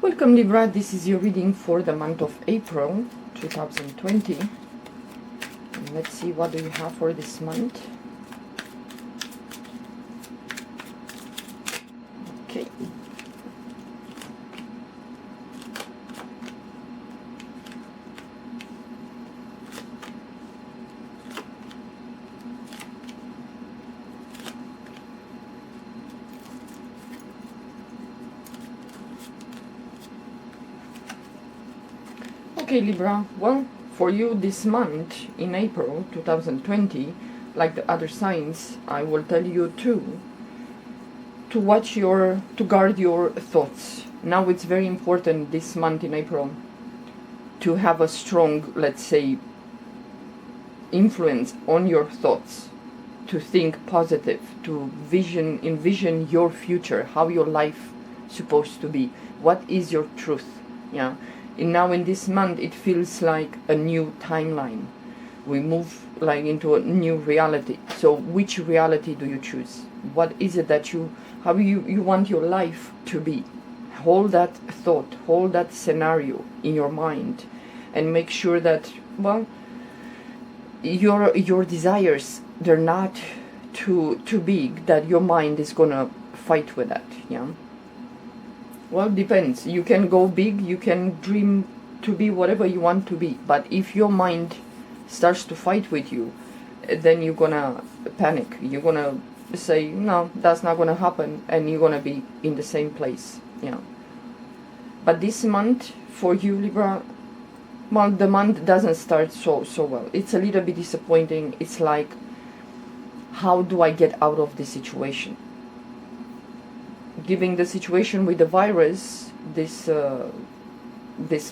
Welcome Libra, this is your reading for the month of April 2020. And let's see what do you have for this month. Okay. Okay Libra, well, for you this month in April 2020, like the other signs, I will tell you to guard your thoughts. Now it's very important this month in April to have a strong, let's say, influence on your thoughts, to think positive, to envision your future, how your life supposed to be, what is your truth. Yeah. And now in this month it feels like a new timeline. We move like into a new reality. So which reality do you choose? What is it that how you want your life to be? Hold that thought, hold that scenario in your mind, and make sure that, well, your desires, they're not too big that your mind is gonna fight with that. Yeah. Well, depends. You can go big, you can dream to be whatever you want to be, but if your mind starts to fight with you, then you're gonna panic. You're gonna say, no, that's not gonna happen, and you're gonna be in the same place. Yeah. But this month for you, Libra, well, the month doesn't start so well. It's a little bit disappointing. It's like, how do I get out of this situation? Given the situation with the virus this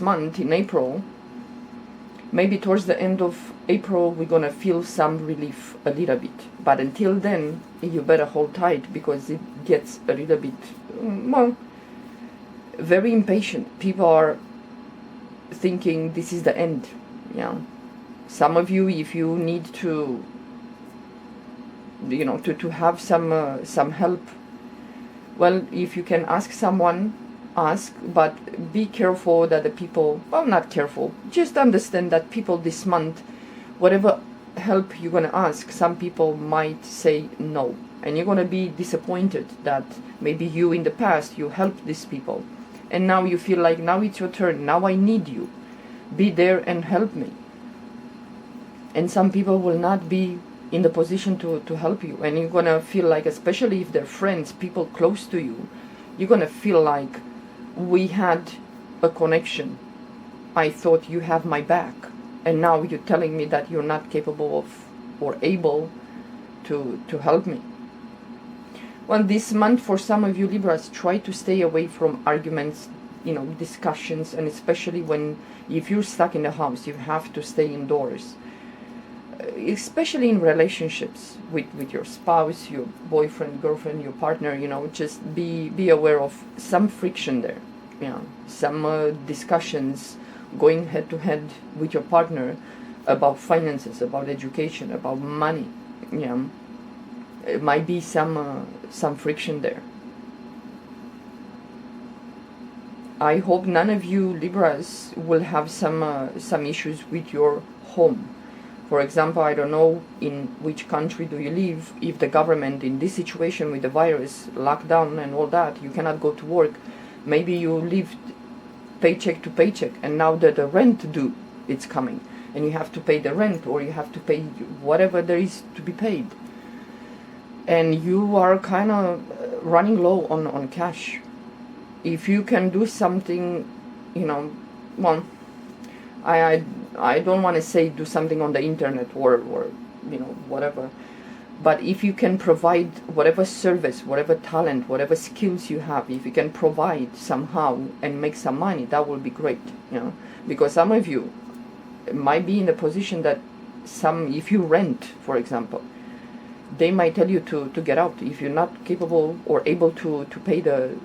month in April, maybe towards the end of April we're gonna feel some relief a little bit. But until then, you better hold tight, because it gets a little bit, well, very impatient. People are thinking this is the end. Yeah. Some of you, if you need to, to have some help, well, if you can ask someone, ask, but be careful that the people, well, not careful, just understand that people this month, whatever help you're gonna ask, some people might say no, and you're gonna be disappointed that maybe you in the past you helped these people, and now you feel like now it's your turn, now I need you, be there and help me. And some people will not be in the position to help you, and you're gonna feel like, especially if they're friends, people close to you, you're gonna feel like, we had a connection, I thought you have my back, and now you're telling me that you're not capable of or able to help me. Well, this month for some of you Libras, try to stay away from arguments, discussions, and especially if you're stuck in the house, you have to stay indoors. Especially in relationships with your spouse, your boyfriend, girlfriend, your partner, just be aware of some friction there. Some discussions going head to head with your partner about finances, about education, about money. It might be some friction there. I hope none of you Libras will have some issues with your home. For example, I don't know in which country do you live. If the government in this situation with the virus, lockdown and all that, you cannot go to work. Maybe you lived paycheck to paycheck, and now that the rent due, it's coming, and you have to pay the rent, or you have to pay whatever there is to be paid, and you are kind of running low on cash. If you can do something, well, I don't want to say do something on the internet or whatever, but if you can provide whatever service, whatever talent, whatever skills you have, if you can provide somehow and make some money, that will be great. Because some of you might be in a position that if you rent, for example, they might tell you to get out. If you're not capable or able to pay the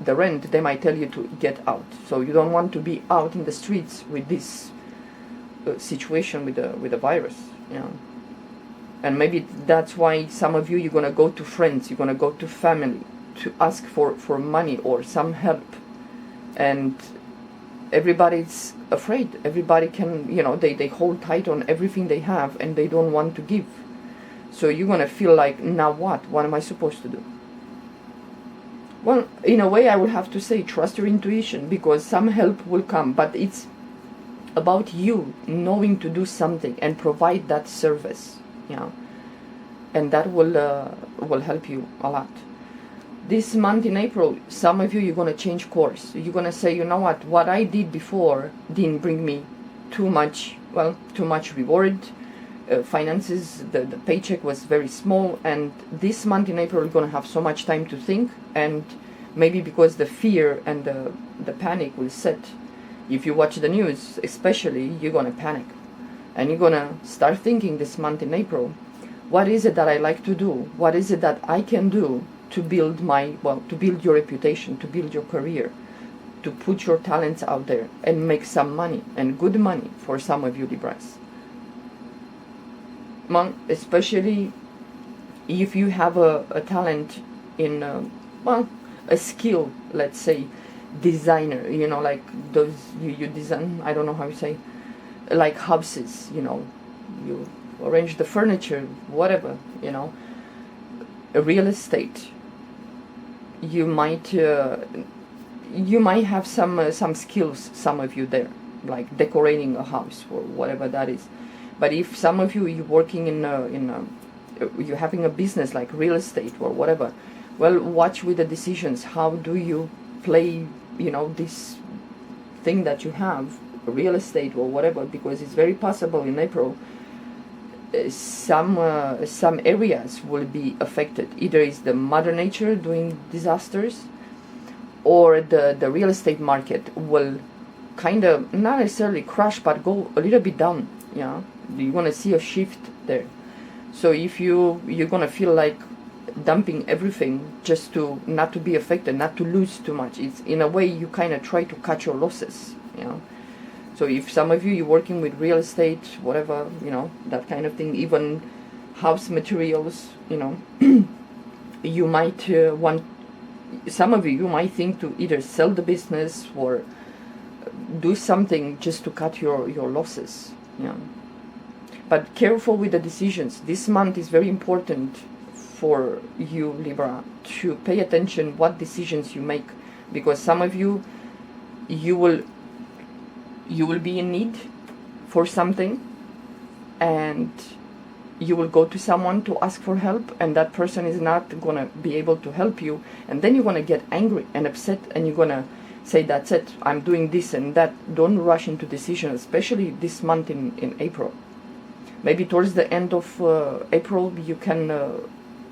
rent, they might tell you to get out. So you don't want to be out in the streets with this situation with the virus. And maybe that's why some of you, you're gonna go to friends, you're gonna go to family to ask for money or some help. and everybody's afraid. Everybody can, they hold tight on everything they have and they don't want to give. So you're gonna feel like, now what am I supposed to do? Well, in a way I will have to say trust your intuition, because some help will come, but it's about you knowing to do something and provide that service, and that will help you a lot. This month in April, some of you, you're going to change course. You're going to say, you know what I did before didn't bring me too much reward. Finances, the paycheck was very small, and this month in April, you're going to have so much time to think, and maybe because the fear and the panic will set. If you watch the news, especially, you're going to panic, and you're going to start thinking this month in April, what is it that I like to do? What is it that I can do to build to build your reputation, to build your career, to put your talents out there and make some money, and good money for some of you Libras. Especially if you have a talent in, a skill, let's say, designer, like those, you design, I don't know how you say, like houses, you arrange the furniture, whatever, real estate. You might have some skills, some of you there, like decorating a house or whatever that is. But if some of you, you're working you're having a business like real estate or whatever, well, watch with the decisions. How do you play, this thing that you have, real estate or whatever, because it's very possible in April some areas will be affected. Either is the mother nature doing disasters, or the real estate market will kind of not necessarily crash, but go a little bit down. You're gonna see a shift there. So if you're gonna feel like dumping everything just to not to be affected, not to lose too much, it's in a way you kind of try to cut your losses. So if some of you're working with real estate, whatever, that kind of thing, even house materials, you might some of you might think to either sell the business or do something just to cut your losses. But careful with the decisions. This month is very important for you, Libra, to pay attention what decisions you make, because some of you will be in need for something, and you will go to someone to ask for help, and that person is not going to be able to help you, and then you're going to get angry and upset, and you're going to say, that's it, I'm doing this and that. Don't rush into decisions, especially this month in April. Maybe towards the end of April you can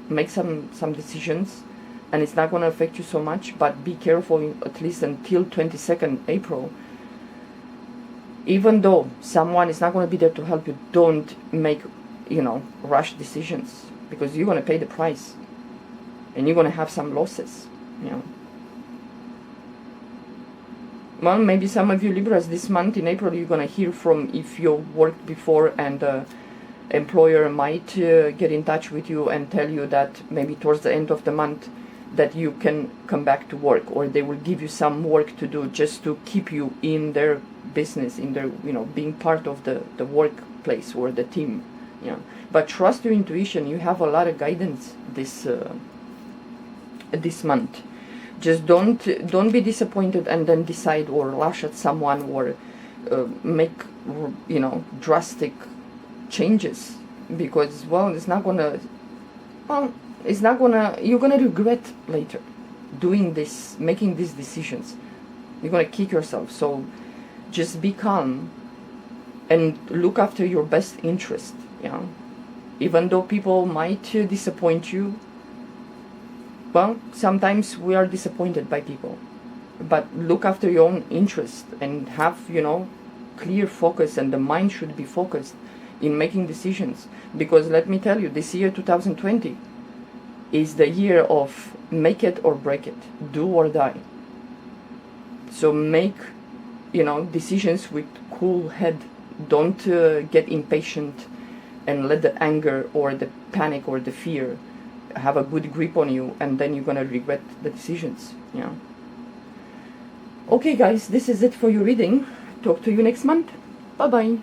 make some decisions, and it's not going to affect you so much, but be careful at least until 22nd April. Even though someone is not going to be there to help you, don't make, rush decisions, because you're going to pay the price, and you're going to have some losses, Well, maybe some of you Libras this month in April, you're going to hear from, if you worked before, and employer might get in touch with you and tell you that maybe towards the end of the month that you can come back to work, or they will give you some work to do just to keep you in their business, in their, being part of the workplace or the team. But trust your intuition. You have a lot of guidance this month. Just don't be disappointed and then decide or lash at someone or make drastic changes, because it's not gonna you're gonna regret later doing this, making these decisions. You're gonna kick yourself. So just be calm and look after your best interest. Even though people might disappoint you. Well, sometimes we are disappointed by people, but look after your own interest and have, clear focus, and the mind should be focused in making decisions. Because let me tell you, this year 2020 is the year of make it or break it, do or die. So make, decisions with cool head. Don't get impatient and let the anger or the panic or the fear have a good grip on you, and then you're going to regret the decisions. Okay guys, this is it for your reading. Talk to you next month. Bye bye.